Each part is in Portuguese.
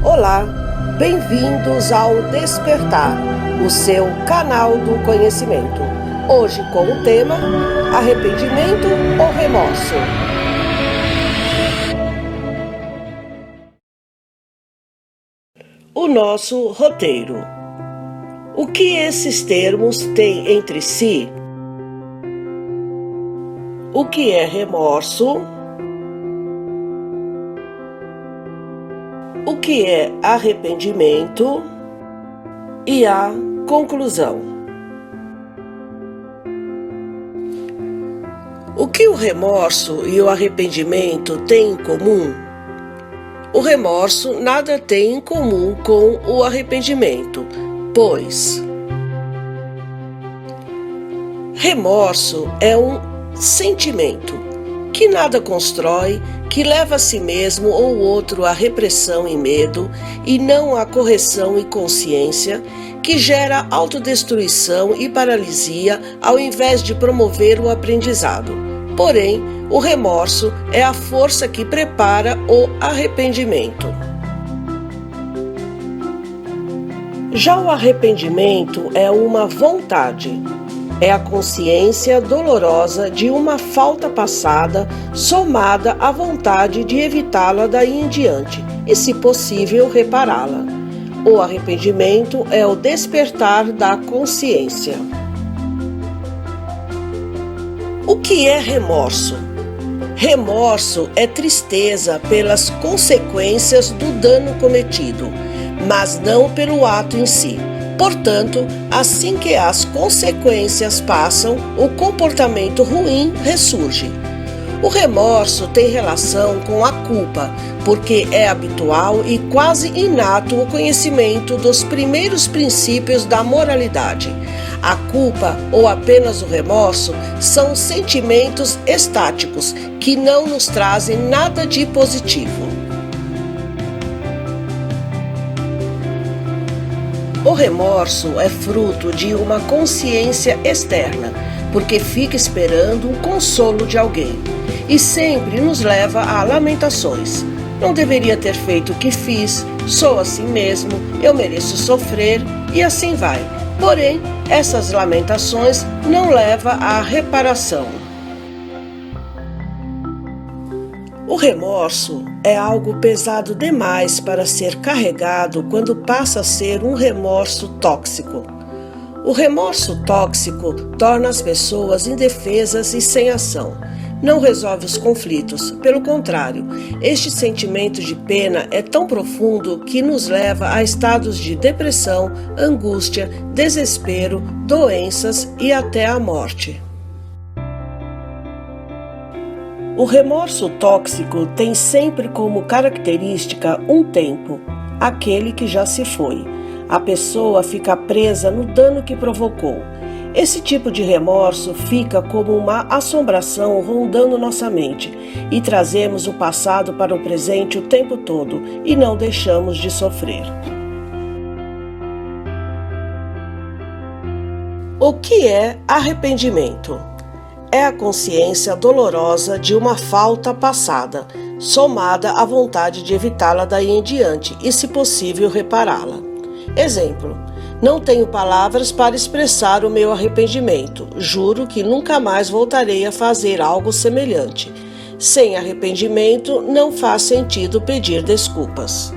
Olá, bem-vindos ao Despertar, o seu canal do conhecimento. Hoje com o tema Arrependimento ou Remorso? O nosso roteiro. O que esses termos têm entre si? O que é remorso? O que é arrependimento? E a conclusão. O que o remorso e o arrependimento têm em comum? O remorso nada tem em comum com o arrependimento, pois remorso é um sentimento que nada constrói, que leva a si mesmo ou outro à repressão e medo, e não à correção e consciência, que gera autodestruição e paralisia ao invés de promover o aprendizado. Porém, o remorso é a força que prepara o arrependimento. Já o arrependimento é uma vontade. É a consciência dolorosa de uma falta passada, somada à vontade de evitá-la daí em diante e, se possível, repará-la. O arrependimento é o despertar da consciência. O que é remorso? Remorso é tristeza pelas consequências do dano cometido, mas não pelo ato em si. Portanto, assim que as consequências passam, o comportamento ruim ressurge. O remorso tem relação com a culpa, porque é habitual e quase inato o conhecimento dos primeiros princípios da moralidade. A culpa ou apenas o remorso são sentimentos estáticos que não nos trazem nada de positivo. O remorso é fruto de uma consciência externa, porque fica esperando o consolo de alguém, e sempre nos leva a lamentações. Não deveria ter feito o que fiz, sou assim mesmo, eu mereço sofrer, e assim vai. Porém, essas lamentações não levam à reparação. O remorso é algo pesado demais para ser carregado quando passa a ser um remorso tóxico. O remorso tóxico torna as pessoas indefesas e sem ação. Não resolve os conflitos, pelo contrário, este sentimento de pena é tão profundo que nos leva a estados de depressão, angústia, desespero, doenças e até a morte. O remorso tóxico tem sempre como característica um tempo, aquele que já se foi. A pessoa fica presa no dano que provocou. Esse tipo de remorso fica como uma assombração rondando nossa mente e trazemos o passado para o presente o tempo todo e não deixamos de sofrer. O que é arrependimento? É a consciência dolorosa de uma falta passada, somada à vontade de evitá-la daí em diante e, se possível, repará-la. Exemplo: não tenho palavras para expressar o meu arrependimento. Juro que nunca mais voltarei a fazer algo semelhante. Sem arrependimento, não faz sentido pedir desculpas.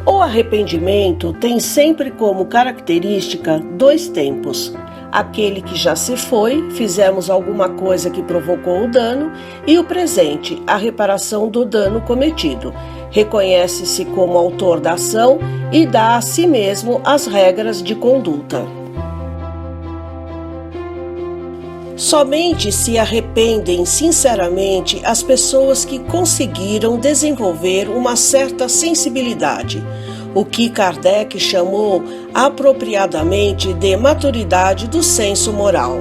O arrependimento tem sempre como característica dois tempos. Aquele que já se foi, fizemos alguma coisa que provocou o dano, e o presente, a reparação do dano cometido. Reconhece-se como autor da ação e dá a si mesmo as regras de conduta. Somente se arrependem sinceramente as pessoas que conseguiram desenvolver uma certa sensibilidade, o que Kardec chamou apropriadamente de maturidade do senso moral.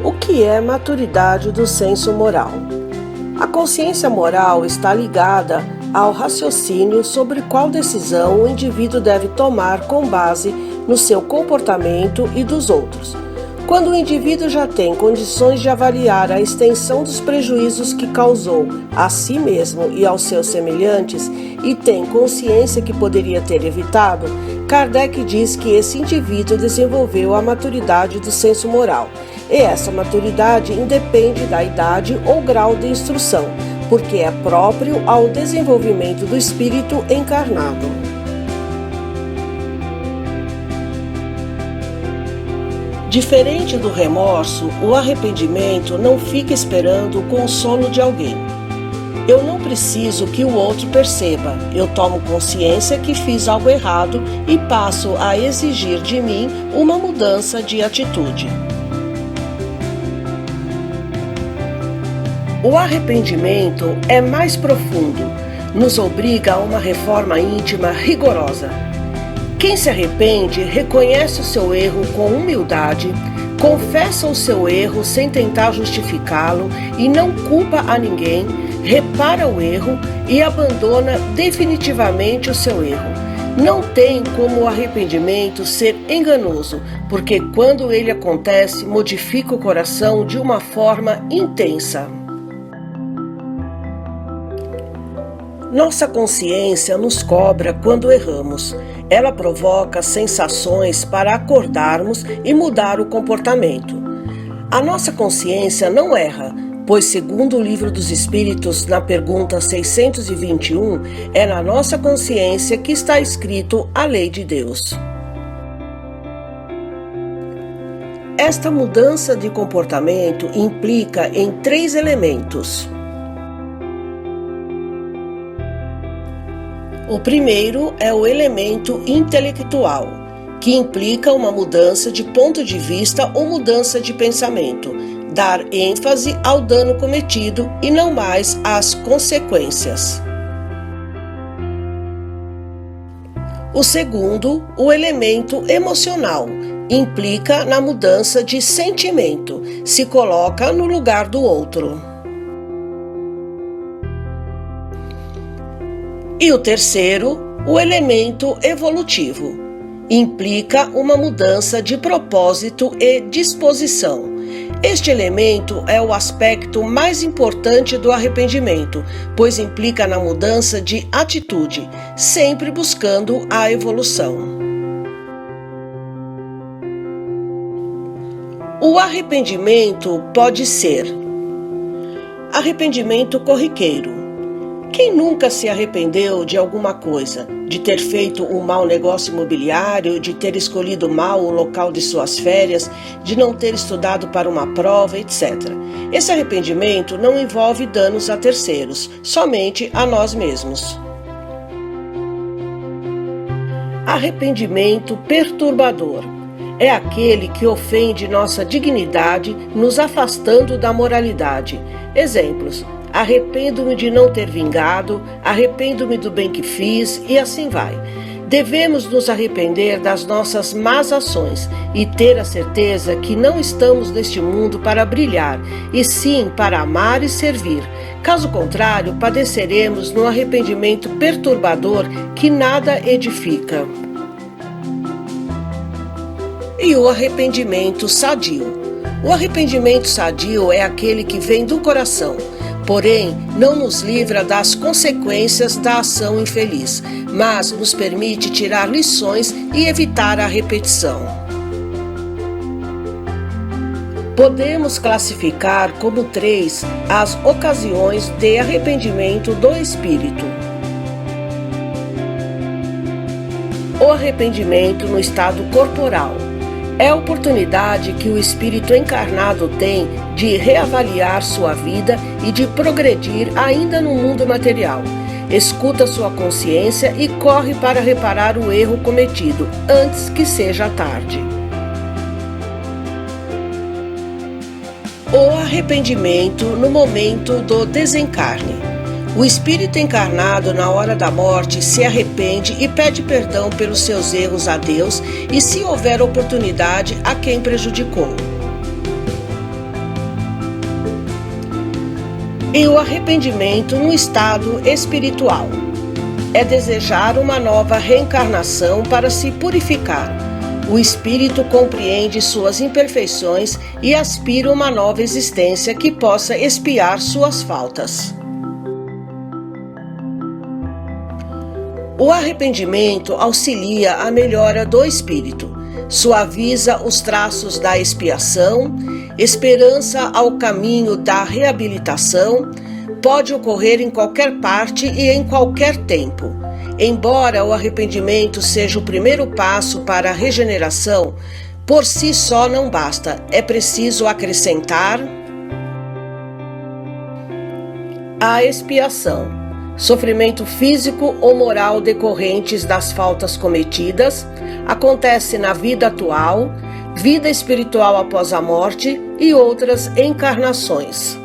O que é maturidade do senso moral? A consciência moral está ligada ao raciocínio sobre qual decisão o indivíduo deve tomar com base no seu comportamento e dos outros. Quando o indivíduo já tem condições de avaliar a extensão dos prejuízos que causou a si mesmo e aos seus semelhantes e tem consciência que poderia ter evitado, Kardec diz que esse indivíduo desenvolveu a maturidade do senso moral. E essa maturidade independe da idade ou grau de instrução, porque é próprio ao desenvolvimento do espírito encarnado. Diferente do remorso, o arrependimento não fica esperando o consolo de alguém. Eu não preciso que o outro perceba, eu tomo consciência que fiz algo errado e passo a exigir de mim uma mudança de atitude. O arrependimento é mais profundo, nos obriga a uma reforma íntima rigorosa. Quem se arrepende reconhece o seu erro com humildade, confessa o seu erro sem tentar justificá-lo e não culpa a ninguém, repara o erro e abandona definitivamente o seu erro. Não tem como o arrependimento ser enganoso, porque quando ele acontece, modifica o coração de uma forma intensa. Nossa consciência nos cobra quando erramos. Ela provoca sensações para acordarmos e mudar o comportamento. A nossa consciência não erra, pois, segundo o Livro dos Espíritos, na pergunta 621, é na nossa consciência que está escrito a lei de Deus. Esta mudança de comportamento implica em 3 elementos. O primeiro é o elemento intelectual, que implica uma mudança de ponto de vista ou mudança de pensamento, dar ênfase ao dano cometido e não mais às consequências. O segundo, o elemento emocional, implica na mudança de sentimento, se coloca no lugar do outro. E o terceiro, o elemento evolutivo, implica uma mudança de propósito e disposição. Este elemento é o aspecto mais importante do arrependimento, pois implica na mudança de atitude, sempre buscando a evolução. O arrependimento pode ser arrependimento corriqueiro. Quem nunca se arrependeu de alguma coisa? De ter feito um mau negócio imobiliário, de ter escolhido mal o local de suas férias, de não ter estudado para uma prova, etc. Esse arrependimento não envolve danos a terceiros, somente a nós mesmos. Arrependimento perturbador. É aquele que ofende nossa dignidade, nos afastando da moralidade. Exemplos: arrependo-me de não ter vingado, arrependo-me do bem que fiz e assim vai. Devemos nos arrepender das nossas más ações e ter a certeza que não estamos neste mundo para brilhar, e sim para amar e servir. Caso contrário, padeceremos no arrependimento perturbador que nada edifica. E o arrependimento sadio. O arrependimento sadio é aquele que vem do coração, porém não nos livra das consequências da ação infeliz, mas nos permite tirar lições e evitar a repetição. Podemos classificar como 3 as ocasiões de arrependimento do espírito. O arrependimento no estado corporal. É a oportunidade que o espírito encarnado tem de reavaliar sua vida e de progredir ainda no mundo material. Escuta sua consciência e corre para reparar o erro cometido antes que seja tarde. O arrependimento no momento do desencarne. O espírito encarnado na hora da morte se arrepende e pede perdão pelos seus erros a Deus e, se houver oportunidade, a quem prejudicou. E o arrependimento no estado espiritual. É desejar uma nova reencarnação para se purificar. O espírito compreende suas imperfeições e aspira uma nova existência que possa expiar suas faltas. O arrependimento auxilia a melhora do espírito, suaviza os traços da expiação, esperança ao caminho da reabilitação, pode ocorrer em qualquer parte e em qualquer tempo. Embora o arrependimento seja o primeiro passo para a regeneração, por si só não basta, é preciso acrescentar a expiação. Sofrimento físico ou moral decorrentes das faltas cometidas acontece na vida atual, vida espiritual após a morte e outras encarnações.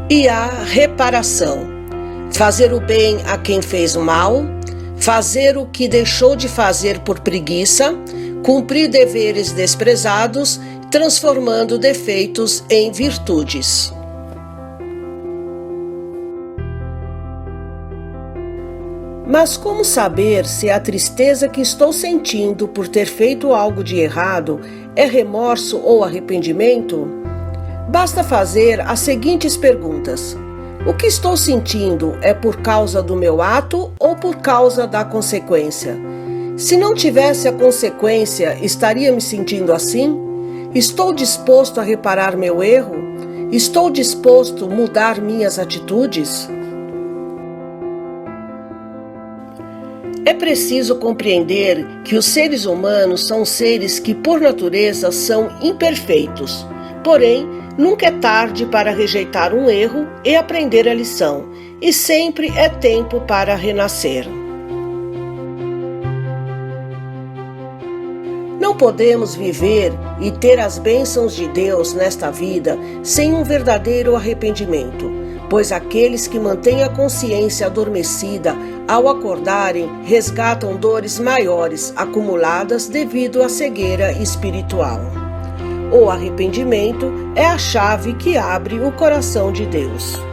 E a reparação: fazer o bem a quem fez o mal, fazer o que deixou de fazer por preguiça, cumprir deveres desprezados, transformando defeitos em virtudes. Mas como saber se a tristeza que estou sentindo por ter feito algo de errado é remorso ou arrependimento? Basta fazer as seguintes perguntas: o que estou sentindo é por causa do meu ato ou por causa da consequência? Se não tivesse a consequência, estaria me sentindo assim? Estou disposto a reparar meu erro? Estou disposto a mudar minhas atitudes? É preciso compreender que os seres humanos são seres que, por natureza, são imperfeitos. Porém, nunca é tarde para rejeitar um erro e aprender a lição, e sempre é tempo para renascer. Não podemos viver e ter as bênçãos de Deus nesta vida sem um verdadeiro arrependimento, pois aqueles que mantêm a consciência adormecida, ao acordarem, resgatam dores maiores acumuladas devido à cegueira espiritual. O arrependimento é a chave que abre o coração de Deus.